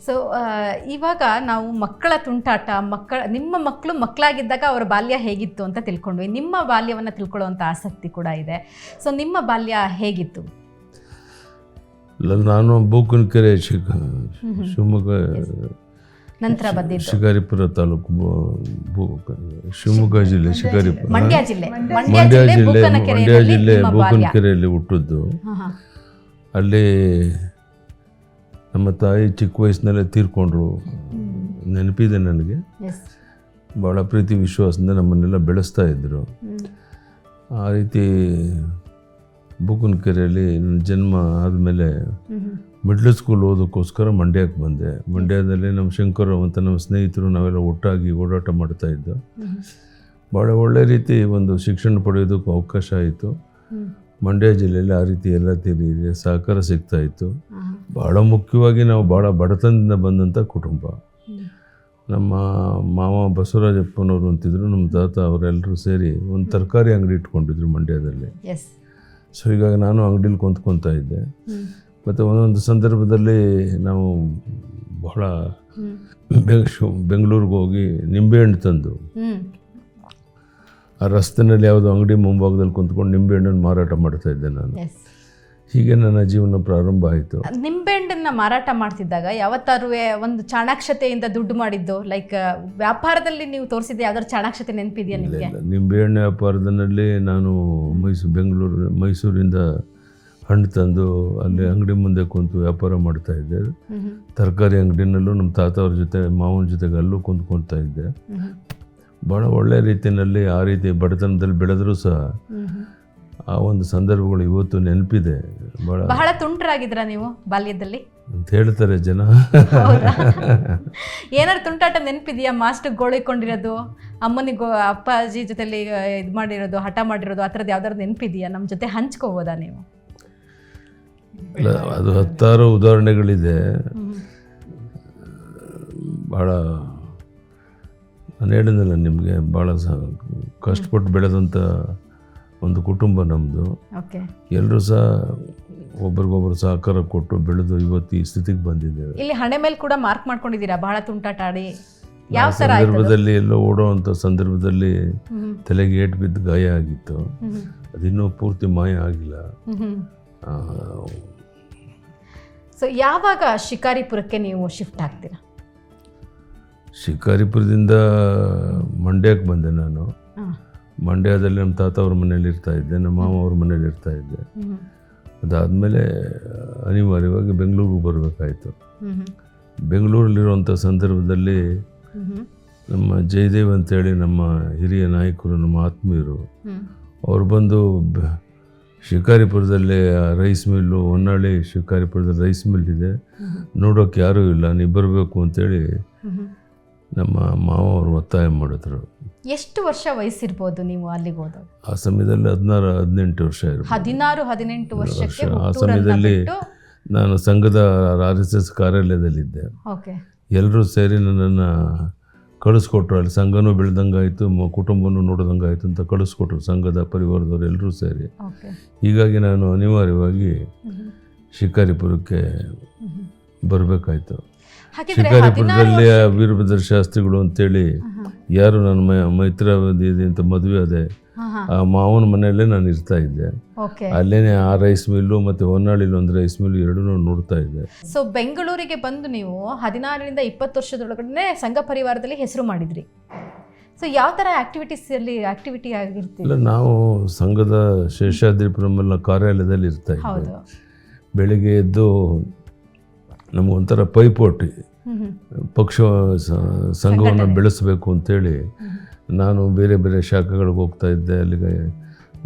So ಇವಾಗ ನಾವು ಮಕ್ಕಳ ತುಂಟಾಟ, ನಿಮ್ಮ ಮಕ್ಕಳು ಮಕ್ಕಳಾಗಿದ್ದಾಗ ಅವರ ಬಾಲ್ಯ ಹೇಗಿತ್ತು ಅಂತ ತಿಳ್ಕೊಂಡ್ವಿ. ನಿಮ್ಮ ಬಾಲ್ಯವನ್ನು ತಿಳ್ಕೊಳ್ಳುವಂಥ ಆಸಕ್ತಿ ಕೂಡ ಇದೆ. ಸೊ ನಿಮ್ಮ ಬಾಲ್ಯ ಹೇಗಿತ್ತು? ನಾನು ಬೂಕನಕೆರೆ ಶಿವಮೊಗ್ಗ ನಂತರ ಬಂದಿದ್ದು ಶಿಕಾರಿಪುರ ತಾಲೂಕು, ಶಿವಮೊಗ್ಗ ಜಿಲ್ಲೆ ಶಿಕಾರಿಪುರ, ಮಂಡ್ಯ ಜಿಲ್ಲೆ ಬೂಕನಕೆರೆಯಲ್ಲಿ ಹುಟ್ಟಿದ್ದು. ಅಲ್ಲಿ ನಮ್ಮ ತಾಯಿ ಚಿಕ್ಕ ವಯಸ್ಸಿನಲ್ಲೇ ತೀರ್ಕೊಂಡ್ರು, ನೆನಪಿದೆ ನನಗೆ. ಭಾಳ ಪ್ರೀತಿ ವಿಶ್ವಾಸದಿಂದ ನಮ್ಮನ್ನೆಲ್ಲ ಬೆಳೆಸ್ತಾ ಇದ್ದರು. ಆ ರೀತಿ ಬೂಕನಕೆರೆಯಲ್ಲಿ ನನ್ನ ಜನ್ಮ ಆದಮೇಲೆ ಮಿಡ್ಲ್ ಸ್ಕೂಲ್ ಓದೋಕ್ಕೋಸ್ಕರ ಮಂಡ್ಯಕ್ಕೆ ಬಂದೆ. ಮಂಡ್ಯದಲ್ಲಿ ನಮ್ಮ ಶಂಕರರಾವ್ ಅಂತ ನಮ್ಮ ಸ್ನೇಹಿತರು ನಾವೆಲ್ಲ ಒಟ್ಟಾಗಿ ಓಡಾಟ ಮಾಡ್ತಾಯಿದ್ದು. ಭಾಳ ಒಳ್ಳೆ ರೀತಿ ಒಂದು ಶಿಕ್ಷಣ ಪಡೆಯೋದಕ್ಕೂ ಅವಕಾಶ ಆಯಿತು. ಮಂಡ್ಯ ಜಿಲ್ಲೆಯಲ್ಲಿ ಆ ರೀತಿ ಎಲ್ಲ ರೀತಿಯ ಸಹಕಾರ ಸಿಗ್ತಾಯಿತ್ತು. ಭಾಳ ಮುಖ್ಯವಾಗಿ ನಾವು ಭಾಳ ಬಡತನದಿಂದ ಬಂದಂಥ ಕುಟುಂಬ. ನಮ್ಮ ಮಾವ ಬಸವರಾಜಪ್ಪನವರು ಅಂತಿದ್ರು, ನಮ್ಮ ತಾತ ಅವರೆಲ್ಲರೂ ಸೇರಿ ಒಂದು ತರಕಾರಿ ಅಂಗಡಿ ಇಟ್ಕೊಂಡಿದ್ರು ಮಂಡ್ಯದಲ್ಲಿ. ಸೊ ಹೀಗಾಗಿ ನಾನು ಅಂಗಡೀಲಿ ಕೊಂತ್ಕೊತಾ ಇದ್ದೆ. ಮತ್ತು ಒಂದೊಂದು ಸಂದರ್ಭದಲ್ಲಿ ನಾವು ಬಹಳ ಬೆಂಗಳೂರಿಗೆ ಹೋಗಿ ನಿಂಬೆಹಣ್ಣು ತಂದು ಆ ರಸ್ತೆಯಲ್ಲಿ ಯಾವುದೋ ಅಂಗಡಿ ಮುಂಭಾಗದಲ್ಲಿ ಕುಂತ್ಕೊಂಡು ನಿಂಬೆಹಣ್ಣನ್ನು ಮಾರಾಟ ಮಾಡ್ತಾ ಇದ್ದೆ ನಾನು. ಹೀಗೆ ನನ್ನ ಜೀವನ ಪ್ರಾರಂಭ ಆಯಿತು. ನಿಂಬೆಹಣ್ಣನ್ನು ಮಾರಾಟ ಮಾಡ್ತಿದ್ದಾಗ ಯಾವತ್ತಾರು ಒಂದು ಚಾಣಾಕ್ಷತೆಯಿಂದ ದುಡ್ಡು ಮಾಡಿದ್ದು, ಲೈಕ್ ವ್ಯಾಪಾರದಲ್ಲಿ ನೀವು ತೋರಿಸಿದ್ದೆ ಯಾವ್ದಾದ್ರು ಚಾಣಾಕ್ಷತೆ ನೆನಪಿದೆಯಾ ನಿಮಗೆ? ನಿಂಬೆಹಣ್ಣು ವ್ಯಾಪಾರದಲ್ಲಿ ನಾನು ಮೈಸೂರಿಂದ ಹಣ್ಣು ತಂದು ಅಲ್ಲಿ ಅಂಗಡಿ ಮುಂದೆ ಕುಂತು ವ್ಯಾಪಾರ ಮಾಡ್ತಾ ಇದ್ದೆ. ತರಕಾರಿ ಅಂಗಡಿನಲ್ಲೂ ನಮ್ಮ ತಾತ ಅವ್ರ ಜೊತೆ, ಮಾವನ ಜೊತೆಗೆ ಅಲ್ಲೂ ಕುಂತ್ಕೊಳ್ತಾ ಇದ್ದೆ. ಭಾಳ ಒಳ್ಳೆ ರೀತಿಯಲ್ಲಿ ಆ ರೀತಿ ಬಡತನದಲ್ಲಿ ಬೆಳೆದರೂ ಸಹ ಆ ಒಂದು ಸಂದರ್ಭಗಳು ಇವತ್ತು ನೆನಪಿದೆ. ಬಹಳ ತುಂಟರಾಗಿದ್ರ ನೀವು ಬಾಲ್ಯದಲ್ಲಿ ಅಂತ ಹೇಳ್ತಾರೆ ಜನ. ಏನಾದ್ರು ತುಂಟಾಟ ನೆನಪಿದೆಯಾ? ಮಾಸ್ಟರ್ ಗೋಳಿಕೊಂಡಿರೋದು, ಅಮ್ಮನಿಗೆ ಅಪ್ಪಾಜಿ ಜೊತೆಲಿ ಇದು ಮಾಡಿರೋದು, ಹಠ ಮಾಡಿರೋದು, ಆ ಥರದ್ದು ಯಾವ್ದಾದ್ರು ನೆನಪಿದೆಯಾ? ನಮ್ಮ ಜೊತೆ ಹಂಚ್ಕೋಬೋದಾ ನೀವು? ಅದು ಹತ್ತಾರು ಉದಾಹರಣೆಗಳಿದೆ. ಭಾಳ ನಾನು ಹೇಳಿದ್ನಲ್ಲ ನಿಮಗೆ, ಭಾಳ ಕಷ್ಟಪಟ್ಟು ಬೆಳೆದಂಥ ಒಂದು ಕುಟುಂಬ ನಮ್ಮದು. ಎಲ್ಲರೂ ಸಹ ಒಬ್ರಿಗೊಬ್ರು ಸಹಕಾರ ಕೊಟ್ಟು ಬೆಳೆದು ಇವತ್ತು ಈ ಸ್ಥಿತಿಗೆ ಬಂದಿದ್ದೇವೆ. ಇಲ್ಲಿ ಹಣೆ ಮೇಲೆ ಕೂಡ ಮಾರ್ಕ್ ಮಾಡ್ಕೊಂಡಿದ್ದೀರಾ ಬಹಳ ತುಂಟಾಟ ಆಡಿ. ಯಾವ ಸಂದರ್ಭದಲ್ಲಿ ಎಲ್ಲೋ ಓಡೋವಂಥ ಸಂದರ್ಭದಲ್ಲಿ ತಲೆಗೆ ಏಟು ಬಿದ್ದು ಗಾಯ ಆಗಿತ್ತು. ಅದಿನ್ನೂ ಪೂರ್ತಿ ಮಾಯ ಆಗಿಲ್ಲ. ಸೊ ಯಾವಾಗ ಶಿಕಾರಿಪುರಕ್ಕೆ ನೀವು ಶಿಫ್ಟ್ ಆಗ್ತೀರಾ? ಶಿಕಾರಿಪುರದಿಂದ ಮಂಡ್ಯಕ್ಕೆ ಬಂದೆ ನಾನು. ಮಂಡ್ಯದಲ್ಲಿ ನಮ್ಮ ತಾತ ಅವ್ರ ಮನೇಲಿ ಇರ್ತಾ ಇದ್ದೆ, ನಮ್ಮ ಮಾವ ಅವ್ರ ಮನೇಲಿ ಇರ್ತಾ ಇದ್ದೆ. ಅದಾದಮೇಲೆ ಅನಿವಾರ್ಯವಾಗಿ ಬೆಂಗಳೂರಿಗೆ ಬರಬೇಕಾಯಿತು. ಬೆಂಗಳೂರಲ್ಲಿರುವಂಥ ಸಂದರ್ಭದಲ್ಲಿ ನಮ್ಮ ಜಯದೇವ್ ಅಂತೇಳಿ ನಮ್ಮ ಹಿರಿಯ ನಾಯಕರು, ನಮ್ಮ ಆತ್ಮೀಯರು, ಅವ್ರು ಬಂದು ಶಿಕಾರಿಪುರದಲ್ಲಿ ರೈಸ್ ಮಿಲ್ಲು, ಹೊನ್ನಾಳಿ ಶಿಕಾರಿಪುರದಲ್ಲಿ ರೈಸ್ ಮಿಲ್ ಇದೆ, ನೋಡೋಕ್ಕೆ ಯಾರೂ ಇಲ್ಲ, ನೀವು ಬರಬೇಕು ಅಂತೇಳಿ ನಮ್ಮ ಮಾವ ಅವರು ಒತ್ತಾಯ ಮಾಡಿದ್ರು. ಎಷ್ಟು ವರ್ಷ ವಯಸ್ಸಿರ್ಬೋದು ನೀವು ಅಲ್ಲಿಗೆ ಹೋದಾಗ? ಆ ಸಮಯದಲ್ಲಿ 16-18 ವರ್ಷ ಇರ್ಬೋದು. 16-18 ವರ್ಷಕ್ಕೆ ಆ ಸಮಯದಲ್ಲಿ ನಾನು ಸಂಘದ RSS ಕಾರ್ಯಾಲಯದಲ್ಲಿದ್ದೆ. ಎಲ್ಲರೂ ಸೇರಿ ನನ್ನನ್ನು ಕಳಿಸ್ಕೊಟ್ರು. ಅಲ್ಲಿ ಸಂಘನೂ ಬೆಳೆದಂಗಾಯಿತು, ಕುಟುಂಬನೂ ನೋಡಿದಂಗಾಯಿತು ಅಂತ ಕಳಿಸ್ಕೊಟ್ರು ಸಂಘದ ಪರಿವಾರದವರು ಎಲ್ಲರೂ ಸೇರಿ. ಹೀಗಾಗಿ ನಾನು ಅನಿವಾರ್ಯವಾಗಿ ಶಿಕಾರಿಪುರಕ್ಕೆ ಬರಬೇಕಾಯ್ತು. ಶಿಕಾರಿಪುರದಲ್ಲಿ ವೀರಭದ್ರ ಶಾಸ್ತ್ರಿಗಳು ಅಂತೇಳಿ ಯಾರು ನನ್ನ ಮೈತ್ರಾವಧಿ ಅಂತ ಮದುವೆ ಅದೇ, ಆ ಮಾವನ ಮನೆಯಲ್ಲೇ ನಾನು ಇರ್ತಾ ಇದ್ದೆ. ಅಲ್ಲೇನೆ ಆ ರೈಸ್ ಮಿಲ್ಲು ಮತ್ತು ಹೊನ್ನಾಳಿಲಿ ಒಂದು ರೈಸ್ ಮಿಲ್ ಎರಡೂ ನೋಡ್ತಾ ಇದ್ದೆ. ಸೊ ಬೆಂಗಳೂರಿಗೆ ಬಂದು ನೀವು 16-20 ವರ್ಷದೊಳಗಡೆ ಸಂಘ ಪರಿವಾರದಲ್ಲಿ ಹೆಸರು ಮಾಡಿದ್ರಿ. ಸೊ ಯಾವ ಥರ ಆಕ್ಟಿವಿಟಿ ಆಗಿರ್ತಿಲ್ಲ? ನಾವು ಸಂಘದ ಶೇಷಾದ್ರಿಪುರಮೆಲ್ಲ ಕಾರ್ಯಾಲಯದಲ್ಲಿ ಇರ್ತಾ ಇದ್ದೆ. ಬೆಳಿಗ್ಗೆ ಎದ್ದು ನಮಗೊಂಥರ ಪೈಪೋಟಿ, ಪಕ್ಷ ಸಂಘವನ್ನು ಬೆಳೆಸಬೇಕು ಅಂತೇಳಿ ನಾನು ಬೇರೆ ಬೇರೆ ಶಾಖೆಗಳಿಗೆ ಹೋಗ್ತಾ ಇದ್ದೆ. ಅಲ್ಲಿಗೆ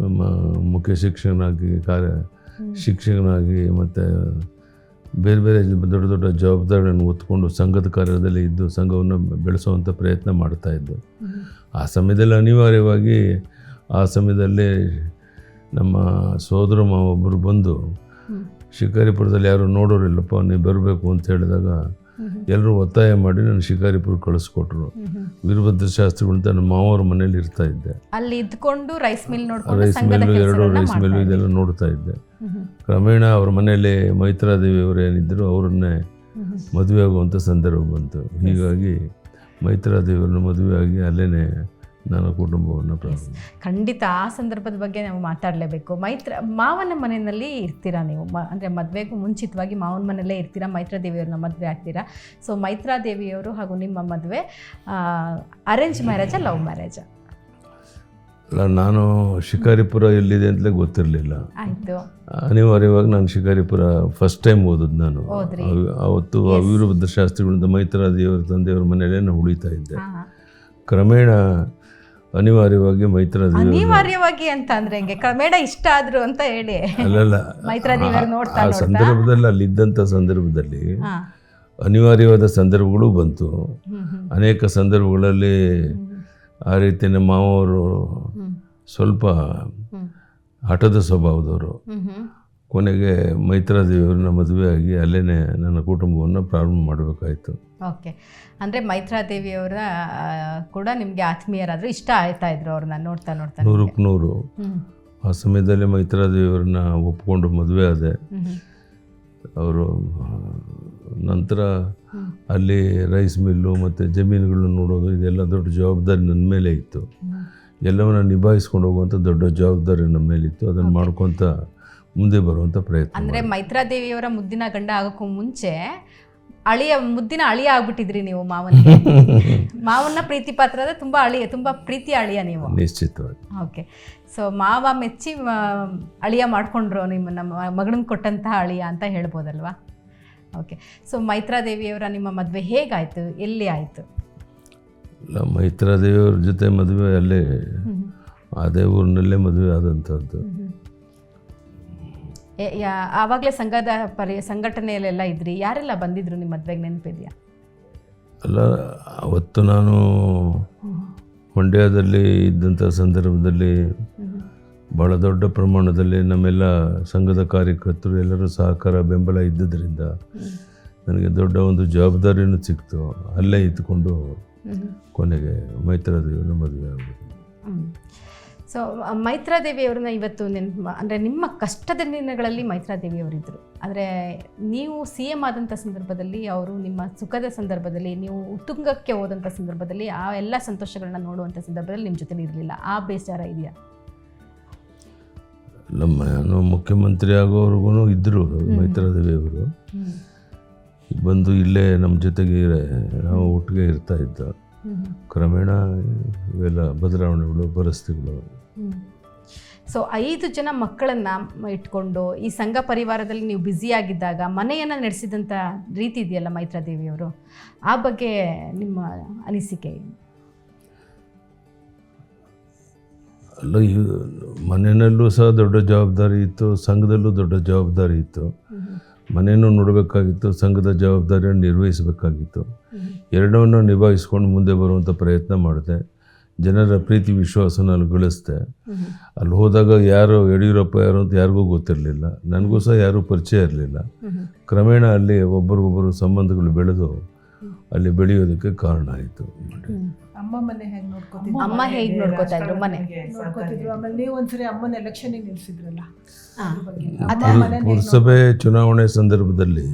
ಮುಖ್ಯ ಶಿಕ್ಷಕನಾಗಿ ಮತ್ತು ಬೇರೆ ಬೇರೆ ದೊಡ್ಡ ದೊಡ್ಡ ಜವಾಬ್ದಾರಿಗಳನ್ನು ಹೊತ್ಕೊಂಡು ಸಂಘದ ಕಾರ್ಯದಲ್ಲಿ ಇದ್ದು ಸಂಘವನ್ನು ಬೆಳೆಸುವಂಥ ಪ್ರಯತ್ನ ಮಾಡ್ತಾಯಿದ್ದು. ಆ ಸಮಯದಲ್ಲಿ ಅನಿವಾರ್ಯವಾಗಿ ಆ ಸಮಯದಲ್ಲಿ ನಮ್ಮ ಸೋದರ ಮಾವ ಒಬ್ಬರು ಬಂದು ಶಿಕಾರಿಪುರದಲ್ಲಿ ಯಾರು ನೋಡೋರಿಲ್ಲಪ್ಪ, ನೀವು ಬರಬೇಕು ಅಂತ ಹೇಳಿದಾಗ ಎಲ್ಲರೂ ಒತ್ತಾಯ ಮಾಡಿ ನಾನು ಶಿಕಾರಿಪುರ ಕಳಿಸ್ಕೊಟ್ರು. ವೀರಭದ್ರ ಶಾಸ್ತ್ರಿಗಳು ಅಂತ ನಮ್ಮ ಮಾವವ್ರ ಮನೇಲಿ ಇರ್ತಾ ಇದ್ದೆ. ಅಲ್ಲಿ ಇದ್ಕೊಂಡು ರೈಸ್ ಮಿಲ್ಲು, 2 ರೈಸ್ ಮಿಲ್ಲು ಇದೆಲ್ಲ ನೋಡ್ತಾ ಇದ್ದೆ. ಕ್ರಮೇಣ ಅವ್ರ ಮನೆಯಲ್ಲಿ ಮೈತ್ರಾದೇವಿ ಅವರು ಏನಿದ್ದರು ಅವರನ್ನೇ ಮದುವೆ ಆಗುವಂಥ ಸಂದರ್ಭ ಬಂತು. ಹೀಗಾಗಿ ಮೈತ್ರಾ ದೇವಿಯವ್ರನ್ನ ಮದುವೆ ಆಗಿ ಅಲ್ಲೇ ನನ್ನ ಕುಟುಂಬವನ್ನು ಪ್ರಾರಂಭ. ಖಂಡಿತ ಆ ಸಂದರ್ಭದ ಬಗ್ಗೆ ನಾವು ಮಾತಾಡಲೇಬೇಕು. ಮಾವನ ಮನೆಯಲ್ಲಿ ಇರ್ತೀರಾ ನೀವು, ಅಂದರೆ ಮದುವೆಗೂ ಮುಂಚಿತವಾಗಿ ಮಾವನ ಮನೆಯಲ್ಲೇ ಇರ್ತೀರಾ, ಮೈತ್ರಾ ದೇವಿಯವ್ರನ್ನ ಮದುವೆ ಆಗ್ತೀರಾ. ಸೊ ಮೈತ್ರಾ ದೇವಿಯವರು ಹಾಗೂ ನಿಮ್ಮ ಮದುವೆ ಅರೇಂಜ್ ಮ್ಯಾರೇಜಾ ಲವ್ ಮ್ಯಾರೇಜಾ? ಅಲ್ಲ, ನಾನು ಶಿಕಾರಿಪುರ ಎಲ್ಲಿದೆ ಅಂತಲೇ ಗೊತ್ತಿರಲಿಲ್ಲ. ಆಯಿತು. ಅನಿವಾರ್ಯವಾಗಿ ನಾನು ಶಿಕಾರಿಪುರ ಫಸ್ಟ್ ಟೈಮ್ ಓದೋದು ನಾನು. ಅವತ್ತು ಅವಿರುದ್ಧ ಶಾಸ್ತ್ರಿಗಳಿಂದ ಮೈತ್ರಾ ದೇವರ ತಂದೆಯವ್ರ ಮನೆಯಲ್ಲೇ ನಾನು ಉಳಿತಾ ಇದ್ದೆ. ಕ್ರಮೇಣ ಅನಿವಾರ್ಯವಾಗಿ ಮೈತ್ರಾ ದೇವಿ, ಅನಿವಾರ್ಯವಾಗಿ ಅಂತ ಅಂದ್ರೆ ಹೆಂಗೆ, ಕ್ರಮೇಣ ಇಷ್ಟ ಆದ್ರು ಅಂತ ಹೇಳಿ ಅಲ್ಲಲ್ಲ, ಮೈತ್ರಾ ದೇವಿಯವ್ರು ನೋಡ್ತಾ ಆ ಸಂದರ್ಭದಲ್ಲಿ ಅಲ್ಲಿದ್ದಂಥ ಸಂದರ್ಭದಲ್ಲಿ ಅನಿವಾರ್ಯವಾದ ಸಂದರ್ಭಗಳು ಬಂತು. ಅನೇಕ ಸಂದರ್ಭಗಳಲ್ಲಿ ಆ ರೀತಿ ನಮ್ಮ ಮಾವವರು ಸ್ವಲ್ಪ ಹಠದ ಸ್ವಭಾವದವರು. ಕೊನೆಗೆ ಮೈತ್ರಾ ದೇವಿಯವ್ರನ್ನ ಮದುವೆ ಆಗಿ ಅಲ್ಲೇ ನನ್ನ ಕುಟುಂಬವನ್ನು ಪ್ರಾರಂಭ ಮಾಡಬೇಕಾಯಿತು. ಓಕೆ, ಅಂದರೆ ಮೈತ್ರಾ ದೇವಿಯವರ ಕೂಡ ನಿಮಗೆ ಆತ್ಮೀಯರಾದರು, ಇಷ್ಟ ಆಯ್ತಾ ಇದ್ರು ಅವ್ರನ್ನ ನೋಡ್ತಾ ನೋಡ್ತಾ? 100ಕ್ಕೆ 100. ಆ ಸಮಯದಲ್ಲಿ ಮೈತ್ರಾ ದೇವಿಯವ್ರನ್ನ ಒಪ್ಕೊಂಡು ಮದುವೆ ಆದೆ. ಅವರು ನಂತರ ಅಲ್ಲಿ ರೈಸ್ ಮಿಲ್ಲು ಮತ್ತು ಜಮೀನುಗಳನ್ನ ನೋಡೋದು, ಇದೆಲ್ಲ ದೊಡ್ಡ ಜವಾಬ್ದಾರಿ ನನ್ನ ಮೇಲೆ ಇತ್ತು. ಎಲ್ಲವನ್ನ ನಿಭಾಯಿಸ್ಕೊಂಡು ಹೋಗುವಂಥ ದೊಡ್ಡ ಜವಾಬ್ದಾರಿ ನಮ್ಮ ಮೇಲಿತ್ತು. ಅದನ್ನು ಮಾಡ್ಕೊತ ಮುಂದೆ ಬರುವಂಥ ಪ್ರಯತ್ನ. ಅಂದರೆ ಮೈತ್ರಾ ದೇವಿಯವರ ಮುದ್ದಿನ ಗಂಡ ಆಗೋಕ್ಕೂ ಮುಂಚೆ ಮುದ್ದಿನ ಅಳಿಯ ಆಗ್ಬಿಟ್ಟಿದ್ರಿ ನೀವು ಮಾವನಿಗೆ. ಮಾವನ್ನ ಪ್ರೀತಿ ಪಾತ್ರದ ತುಂಬ ಪ್ರೀತಿಯ ಅಳಿಯ ನೀವು. ನಿಶ್ಚಿತವಾಗಿ. ಓಕೆ, ಸೊ ಮಾವ ಮೆಚ್ಚಿ ಅಳಿಯ ಮಾಡ್ಕೊಂಡ್ರು ನಿಮ್ಮನ್ನ, ಮಗಳನ್ನ ಕೊಟ್ಟಂತಹ ಅಳಿಯ ಅಂತ ಹೇಳ್ಬೋದಲ್ವಾ? ಓಕೆ, ಸೊ ಮೈತ್ರಾ ದೇವಿಯವರ ನಿಮ್ಮ ಮದುವೆ ಹೇಗಾಯಿತು, ಎಲ್ಲಿ ಆಯಿತು? ಇಲ್ಲ, ಮೈತ್ರಾ ದೇವಿಯವ್ರ ಜೊತೆ ಮದುವೆ ಅಲ್ಲೇ ಅದೇ ಊರಿನಲ್ಲೇ ಮದುವೆ ಆದಂಥದ್ದು. ಆವಾಗಲೇ ಸಂಘದ ಸಂಘಟನೆಯಲ್ಲೆಲ್ಲ ಇದ್ರಿ, ಯಾರೆಲ್ಲ ಬಂದಿದ್ರು ನಿಮ್ಮ ಮದುವೆಗೆ, ನೆನಪಿದೆಯಾ? ಅಲ್ಲ, ಅವತ್ತು ನಾನು ಮಂಡ್ಯದಲ್ಲಿ ಇದ್ದಂಥ ಸಂದರ್ಭದಲ್ಲಿ ಭಾಳ ದೊಡ್ಡ ಪ್ರಮಾಣದಲ್ಲಿ ನಮ್ಮೆಲ್ಲ ಸಂಘದ ಕಾರ್ಯಕರ್ತರು ಎಲ್ಲರೂ ಸಹಕಾರ ಬೆಂಬಲ ಇದ್ದದ್ರಿಂದ ನನಗೆ ದೊಡ್ಡ ಒಂದು ಜವಾಬ್ದಾರಿನೂ ಸಿಕ್ತು. ಅಲ್ಲೇ ಇದ್ದುಕೊಂಡು ಕೊನೆಗೆ ಮೈತ್ರಾ ದೇವಿಯವ್ರನ್ನ ಮದುವೆ ಆಗ್ಬೋದು. ಸೊ ಮೈತ್ರಾ ದೇವಿಯವ್ರನ್ನ ಇವತ್ತು ಅಂದರೆ ನಿಮ್ಮ ಕಷ್ಟದ ದಿನಗಳಲ್ಲಿ ಮೈತ್ರಾ ದೇವಿಯವರಿದ್ದರು. ಆದರೆ ನೀವು CM ಆದಂಥ ಸಂದರ್ಭದಲ್ಲಿ, ಅವರು ನಿಮ್ಮ ಸುಖದ ಸಂದರ್ಭದಲ್ಲಿ, ನೀವು ಉತ್ತುಂಗಕ್ಕೆ ಹೋದಂಥ ಸಂದರ್ಭದಲ್ಲಿ, ಆ ಎಲ್ಲ ಸಂತೋಷಗಳನ್ನ ನೋಡುವಂಥ ಸಂದರ್ಭದಲ್ಲಿ ನಿಮ್ಮ ಜೊತೆ ಇರಲಿಲ್ಲ. ಆ ಬೇಸರ ಇದೆಯಾ? ನಾನು ಮುಖ್ಯಮಂತ್ರಿ ಆಗೋವ್ರಿಗೂ ಇದ್ದರು ಮೈತ್ರಾ ದೇವಿಯವರು. ಬಂದು ಇಲ್ಲೇ ನಮ್ಮ ಜೊತೆಗೆ ನಾವು ಒಟ್ಟಿಗೆ ಇರ್ತಾ ಇದ್ದ. ಕ್ರಮೇಣ ಇವೆಲ್ಲ ಬದಲಾವಣೆಗಳು, ಪರಿಸ್ಥಿತಿಗಳು. ಸೊ 5 ಜನ ಮಕ್ಕಳನ್ನು ಇಟ್ಕೊಂಡು ಈ ಸಂಘ ಪರಿವಾರದಲ್ಲಿ ನೀವು ಬ್ಯುಸಿಯಾಗಿದ್ದಾಗ ಮನೆಯನ್ನು ನಡೆಸಿದಂಥ ರೀತಿ ಇದೆಯಲ್ಲ ಮೈತ್ರಾ ದೇವಿಯವರು, ಆ ಬಗ್ಗೆ ನಿಮ್ಮ ಅನಿಸಿಕೆ ಏನು? ಅಲ್ಲ, ಮನೆಯಲ್ಲೂ ಸಹ ದೊಡ್ಡ ಜವಾಬ್ದಾರಿ ಇತ್ತು, ಸಂಘದಲ್ಲೂ ದೊಡ್ಡ ಜವಾಬ್ದಾರಿ ಇತ್ತು. ಮನೆಯನ್ನು ನೋಡಬೇಕಾಗಿತ್ತು, ಸಂಘದ ಜವಾಬ್ದಾರಿಯನ್ನು ನಿರ್ವಹಿಸಬೇಕಾಗಿತ್ತು. ಎರಡವನ್ನು ನಿಭಾಯಿಸ್ಕೊಂಡು ಮುಂದೆ ಬರುವಂಥ ಪ್ರಯತ್ನ ಮಾಡಿದೆ. ಜನರ ಪ್ರೀತಿ ವಿಶ್ವಾಸನ ಅಲ್ಲಿ ಗಳಿಸ್ದೆ. ಅಲ್ಲಿ ಹೋದಾಗ ಯಾರು ಯಡಿಯೂರಪ್ಪ ಯಾರು ಅಂತ ಯಾರಿಗೂ ಗೊತ್ತಿರಲಿಲ್ಲ, ನನಗೂ ಸಹ ಯಾರೂ ಪರಿಚಯ ಇರಲಿಲ್ಲ. ಕ್ರಮೇಣ ಅಲ್ಲಿ ಒಬ್ಬರಿಗೊಬ್ಬರು ಸಂಬಂಧಗಳು ಬೆಳೆದು ಅಲ್ಲಿ ಬೆಳೆಯೋದಕ್ಕೆ ಕಾರಣ ಆಯಿತು. ಅಮ್ಮ ಮನೆ ಹೇಗೆ ನೋಡ್ಕೊತಿದ್ರು, ಅಮ್ಮ ಹೇಗೆ ನೋಡ್ಕೊತಾ ಇದ್ರು ಮನೆ ನೋಡ್ಕೊತಿದ್ರು. ಆಮೇಲೆ ನೀವು ಒಂದ್ಸರಿ ಅಮ್ಮನ ಎಲೆಕ್ಷನಿಗೆ ನಿಲ್ಸಿದ್ರಲ್ಲ, ಪುರಸಭೆ ಚುನಾವಣೆ ಸಂದರ್ಭದಲ್ಲಿ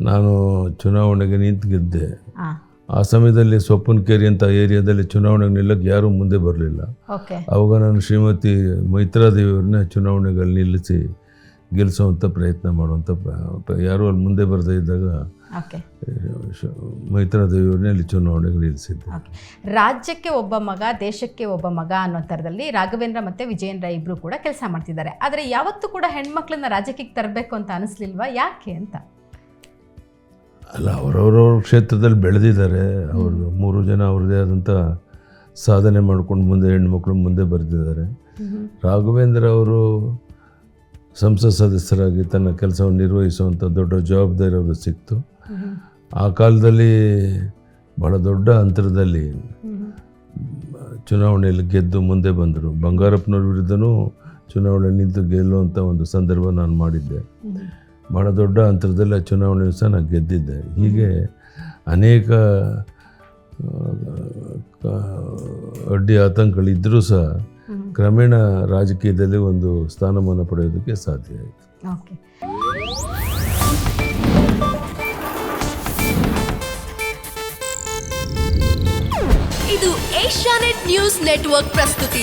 ನಾನು ಚುನಾವಣೆಗೆ ನಿಂತು ಗೆದ್ದೆ. ಆ ಸಮಯದಲ್ಲಿ ಸೊಪ್ಪನಕೇರಿ ಅಂತ ಏರಿಯಾದಲ್ಲಿ ಚುನಾವಣೆಗೆ ನಿಲ್ಲಕ್ಕೆ ಯಾರೂ ಮುಂದೆ ಬರಲಿಲ್ಲ. ಆವಾಗ ನಾನು ಶ್ರೀಮತಿ ಮೈತ್ರಾ ದೇವಿಯವ್ರನ್ನ ಚುನಾವಣೆಗೆ ನಿಲ್ಲಿಸಿ ಗೆಲ್ಲಿಸುವಂಥ ಪ್ರಯತ್ನ ಮಾಡುವಂಥ, ಯಾರೂ ಅಲ್ಲಿ ಮುಂದೆ ಬರದೇ ಇದ್ದಾಗ ಮೈತ್ರಾ ದೇವಿಯವ್ರನ್ನೇ ಅಲ್ಲಿ ಚುನಾವಣೆಗೆ ನಿಲ್ಲಿಸಿದ್ದೆ. ರಾಜ್ಯಕ್ಕೆ ಒಬ್ಬ ಮಗ, ದೇಶಕ್ಕೆ ಒಬ್ಬ ಮಗ ಅನ್ನೋ ಥರದಲ್ಲಿ ರಾಘವೇಂದ್ರ ಮತ್ತು ವಿಜಯೇಂದ್ರ ಇಬ್ಬರು ಕೂಡ ಕೆಲಸ ಮಾಡ್ತಿದ್ದಾರೆ. ಆದರೆ ಯಾವತ್ತೂ ಕೂಡ ಹೆಣ್ಮಕ್ಳನ್ನ ರಾಜಕೀಯ ತರಬೇಕು ಅಂತ ಅನಿಸ್ಲಿಲ್ವಾ, ಯಾಕೆ ಅಂತ? ಅಲ್ಲ, ಅವರವ್ರವ್ರ ಕ್ಷೇತ್ರದಲ್ಲಿ ಬೆಳೆದಿದ್ದಾರೆ. ಅವರು 3 ಜನ ಅವ್ರದ್ದೇ ಆದಂಥ ಸಾಧನೆ ಮಾಡ್ಕೊಂಡು ಮುಂದೆ ಹೆಣ್ಮಕ್ಳು ಮುಂದೆ ಬರೆದಿದ್ದಾರೆ. ರಾಘವೇಂದ್ರ ಅವರು ಸಂಸತ್ ಸದಸ್ಯರಾಗಿ ತನ್ನ ಕೆಲಸವನ್ನು ನಿರ್ವಹಿಸುವಂಥ ದೊಡ್ಡ ಜವಾಬ್ದಾರಿ ಅವರು ಸಿಕ್ತು. ಆ ಕಾಲದಲ್ಲಿ ಬಹಳ ದೊಡ್ಡ ಅಂತರದಲ್ಲಿ ಚುನಾವಣೆಯಲ್ಲಿ ಗೆದ್ದು ಮುಂದೆ ಬಂದರು. ಬಂಗಾರಪ್ಪನವ್ರ ವಿರುದ್ಧನೂ ಚುನಾವಣೆ ನಿಂತು ಗೆಲ್ಲುವಂಥ ಒಂದು ಸಂದರ್ಭ ನಾನು ಮಾಡಿದ್ದೆ. ಭಾಳ ದೊಡ್ಡ ಅಂತರದಲ್ಲಿ ಆ ಚುನಾವಣೆ ಸಹ ನಾನು ಗೆದ್ದಿದ್ದೆ. ಹೀಗೆ ಅನೇಕ ಅಡ್ಡಿ ಆತಂಕಗಳಿದ್ದರೂ ಸಹ ಕ್ರಮೇಣ ರಾಜಕೀಯದಲ್ಲಿ ಒಂದು ಸ್ಥಾನಮಾನ ಪಡೆಯೋದಕ್ಕೆ ಸಾಧ್ಯ ಆಯಿತು. ಓಕೆ. ಇದು ಏಷ್ಯಾನೆಟ್ ನ್ಯೂಸ್ ನೆಟ್ವರ್ಕ್ ಪ್ರಸ್ತುತಿ.